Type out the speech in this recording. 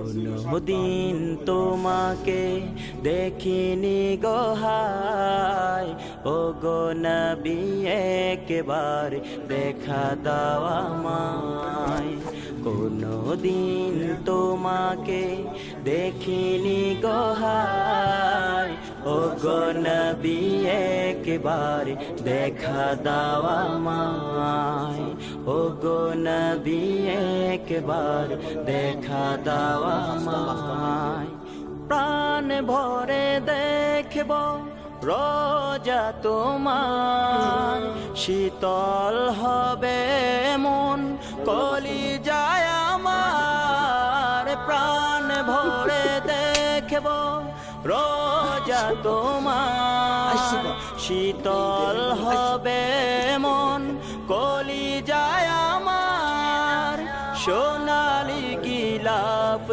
কোনদিন তোমাকে দেখিনি গো হায়, ও গো নবী একবার দেখা দাও আমায়। কোনদিন তোমাকে দেখিনি গো হায়, ও গো নবী একবার দেখা দাও আমায়। ও গো নবী একবার দেখা দাও আমায়। প্রাণ ভরে দেখব রোজা তোমার, শীতল হবে মন কলিজায় আমার। প্রাণ ভরে দেখব রোজা তোমার, শীতল হবে মন কলিজায় আমার। সোনালি গিলাফ